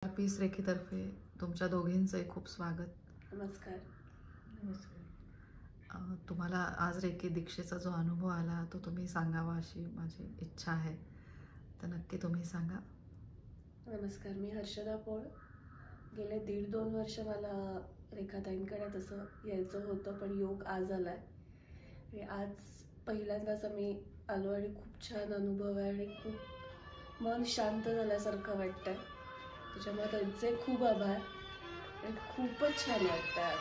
Piece रेखीतर्फे तुमच्या दोघींचे खूप स्वागत. नमस्कार. नमस्कार. तुम्हाला आज रेखी दीक्षेचा जो अनुभव आला तो तुम्ही सांगावा अशी माझी इच्छा आहे, तर नक्की तुम्ही सांगा. नमस्कार, मी हर्षदा पोळ. गेले 1.5-2 वर्ष मला रेखाताईंकडे तसं यायचं होतं, पण योग आज आलाय. आणि आज पहिल्यांदाच मी आलो आणि खूप छान अनुभव आहे आणि खूप मन शांत झाल्यासारखं वाटतंय. त्याच्यामुळे त्यांचे खूप आभार आणि खूपच छान वाटतं आज.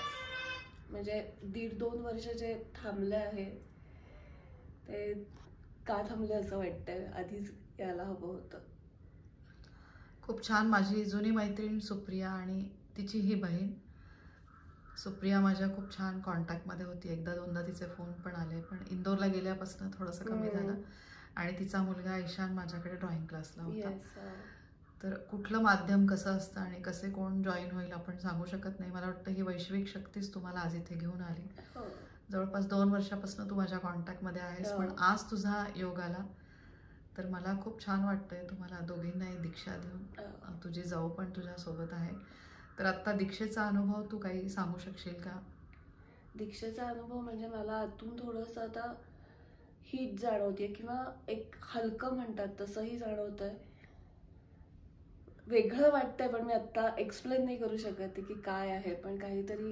म्हणजे 1.5-2 वर्ष जे थांबले आहे ते का थांबले असं वाटतंय. आधीच यायला हवं होतं. खूप छान. माझी जुनी मैत्रीण सुप्रिया आणि तिची ही बहीण सुप्रिया माझ्या खूप छान कॉन्टॅक्टमध्ये होती. एकदा दोनदा तिचे फोन पण आले, पण इंदोरला गेल्यापासून थोडंसं कमी झालं. आणि तिचा मुलगा ईशान माझ्याकडे ड्रॉइंग क्लासला होता. तर कुठलं माध्यम कसं असतं आणि कसे कोण जॉईन होईल आपण सांगू शकत नाही. मला वाटतं ही वैश्विक शक्तीच तुम्हाला आज इथे घेऊन आली. जवळपास 2 वर्षापासून तू माझ्या कॉन्टॅक्टमध्ये आहेस, पण आज तुझा योग आला तर मला खूप छान वाटतंय. तुम्हाला दोघींनाही दीक्षा देऊन तुझी जाऊ पण तुझ्यासोबत आहे. तर आत्ता दीक्षेचा अनुभव तू काही सांगू शकशील का? दीक्षेचा अनुभव म्हणजे मला आतून थोडंसं आता हीट जाणवते किंवा एक हलकं म्हणतात तसंही जाणवतंय. वेगळं वाटतंय, पण मी आता एक्सप्लेन नाही करू शकत की काय आहे, पण काहीतरी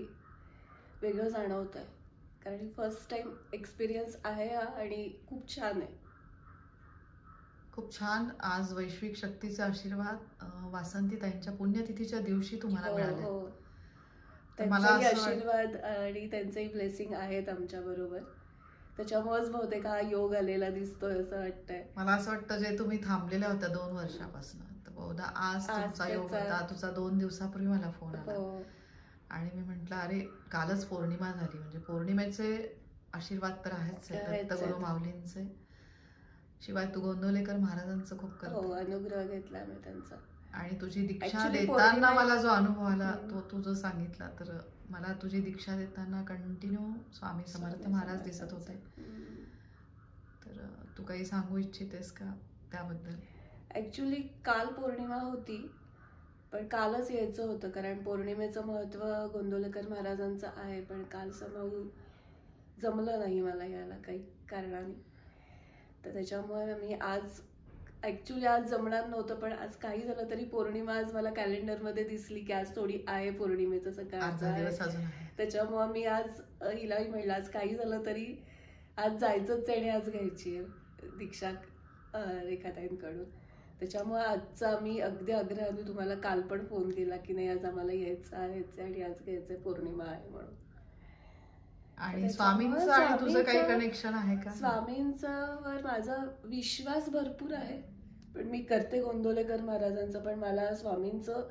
वेगळं जाणवतंय. कारण फर्स्ट टाइम एक्सपिरियन्स आहे आणि खूप छान आहे. खूप छान. आज वैश्विक शक्तीचा आशीर्वाद वासंती ताईंच्या पुण्यतिथीच्या दिवशी तुम्हाला मिळाले. त्यांचाही आशीर्वाद आणि त्यांचेही ब्लेसिंग आहेत आमच्या बरोबर. त्याच्यामुळेच बहुतेक हा योग आलेला दिसतोय असं वाटतंय. मला असं वाटतं जे तुम्ही थांबलेल्या होत्या 2 वर्षापासून, तर बहुधा आज तुमचा योग होता. तुझा 2 दिवसापूर्वी मला फोन आला आणि मी म्हटलं अरे कालच पौर्णिमा झाली, म्हणजे पौर्णिमेचे आशीर्वाद तर आहेच, दत्तगुरु माऊलींचे. शिवाय तू गोंदवलेकर महाराजांचं खूप करतो. अनुग्रह घेतला मी त्यांचा. आणि तुझी दीक्षा देताना मला जो अनुभव आला तो तू जो सांगितला, तर मला तुझी दीक्षा देताना कंटिन्यू स्वामी समर्थ महाराज दिसत होते. तर तू काही सांगू इच्छितेस का त्याबद्दल? ऍक्च्युली काल पौर्णिमा होती, पण कालच यायचं होतं कारण पौर्णिमेचं महत्व गोंदवलेकर महाराजांचं आहे. पण काल समावून जमलं नाही मला यायला काही कारणाने. तर त्याच्यामुळे मी आज ऍक्च्युली आज जमणार नव्हतं, पण आज काही झालं तरी पौर्णिमा आज मला कॅलेंडरमध्ये दिसली की आज थोडी आहे पौर्णिमेचं सकाळचं. त्याच्यामुळे मी आज हिलाही म्हणलं आज काही झालं तरी आज जायचंच आणि आज घ्यायची दीक्षा रेखाताईंकडून. त्याच्यामुळे आजचा आम्ही अगदी आग्रहाने तुम्हाला काल पण फोन केला की नाही आज आम्हाला यायचं आहे आणि आज घ्यायचंय, पौर्णिमा आहे म्हणून. आणि स्वामींचं आणि तुझं काही कनेक्शन आहे का? स्वामींच्यावर माझा विश्वास भरपूर आहे, पण मी करते गोंदवलेकर महाराजांचं, पण मला स्वामींचं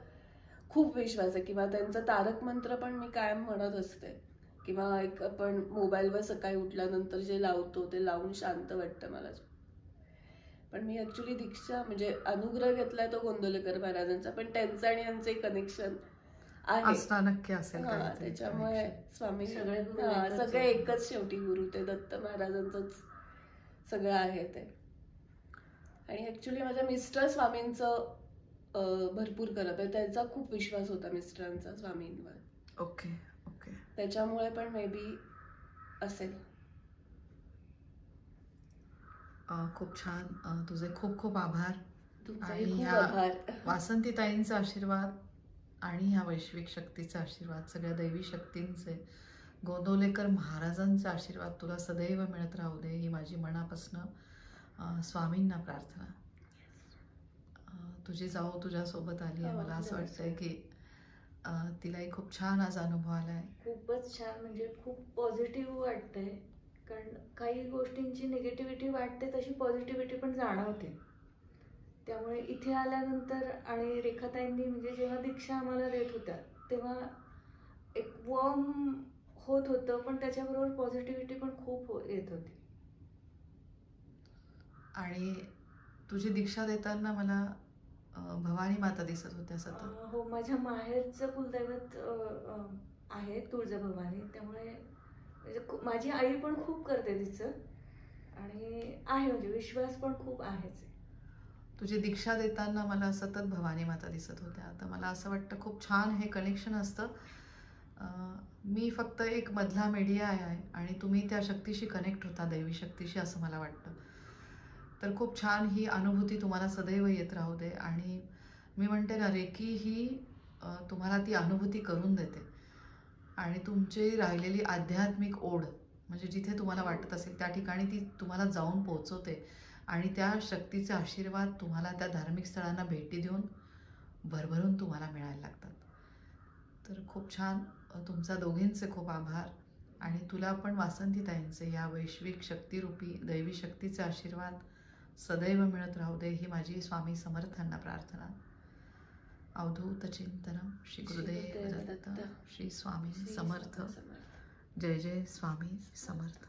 खूप विश्वास आहे. किंवा त्यांचं तारक मंत्र पण मी कायम म्हणत असते, किंवा एक आपण मोबाईलवर सकाळी उठल्यानंतर जे लावतो ते लावून शांत वाटतं मला. पण मी ऍक्च्युली दीक्षा म्हणजे अनुग्रह घेतलाय तो गोंदवलेकर महाराजांचा, पण त्यांचं आणि यांचं कनेक्शन आहे नक्की असेल. त्याच्यामुळे स्वामी सगळे एकच शेवटी गुरु ते दत्त महाराजांचंच सगळं आहे ते. आणि ऍक्च्युली माझ्या मिस्टर स्वामींचं भरपूर करत आहे, त्यांचा खूप विश्वास होता मिस्टरांचा स्वामींवर. Okay okay. त्याच्यामुळे पण मे बी असेल. खूप छान. तुझे खूप खूप आभार. आणि ह्या वासंती ताईंचा आशीर्वाद आणि ह्या वैश्विक शक्तीचा आशीर्वाद, सगळ्या दैवी शक्तींचे, गोंदवलेकर महाराजांचा आशीर्वाद तुला सदैव मिळत राहू दे ही माझी मनापासून स्वामींना प्रार्थना. तुझी जाऊ तुझ्यासोबत आली आहे. मला असं वाटतंय की तिलाही खूप छान आज अनुभव आलाय. खूपच छान. म्हणजे खूप पॉझिटिव्ह वाटतंय, कारण काही गोष्टींची निगेटिव्हिटी वाटते तशी पॉझिटिव्हिटी पण जाणवते. त्यामुळे इथे आल्यानंतर आणि रेखाताईंनी म्हणजे जेव्हा दीक्षा आम्हाला देत होत्या तेव्हा एक वॉर्म होत होतं, पण त्याच्याबरोबर पॉझिटिव्हिटी पण खूप येत होती. आणि तुझी दीक्षा देताना मला भवानी माता दिसत होत्या सतत. हो, माझ्या माहेरचं कुलदैवत आहे तुळजाभवानी, त्यामुळे माझी आई पण खूप करते तिचं आणि आहे म्हणजे विश्वास पण खूप आहेच. तुझी दीक्षा देताना मला सतत भवानी माता दिसत होत्या. तर मला असं वाटतं खूप छान हे कनेक्शन असतं. मी फक्त एक मधला मीडिया आहे आणि तुम्ही त्या शक्तीशी कनेक्ट होता, दैवी शक्तीशी, असं मला वाटतं. तर खूप छान ही अनुभूती तुम्हाला सदैव येत राहू दे. आणि मी म्हणते ना, रेकी ही तुम्हाला ती अनुभूती करून देते आणि तुमची राहिलेली आध्यात्मिक ओढ, म्हणजे जिथे तुम्हाला वाटत असेल त्या ठिकाणी ती तुम्हाला जाऊन पोहोचवते आणि त्या शक्तीचे आशीर्वाद तुम्हाला त्या धार्मिक स्थळांना भेटी देऊन भरभरून तुम्हाला मिळायला लागतात. तर खूप छान. तुमचा दोघींचे खूप आभार. आणि तुला पण वासंतीताईंचे या वैश्विक शक्तिरूपी दैवी शक्तीचे आशीर्वाद सदैव मिळत राहू दे, ही माझी स्वामी समर्थांना प्रार्थना. अवधूत चिंतनम. श्री गुरुदेव दत्त. श्री स्वामी समर्थ. जय जय स्वामी समर्थ.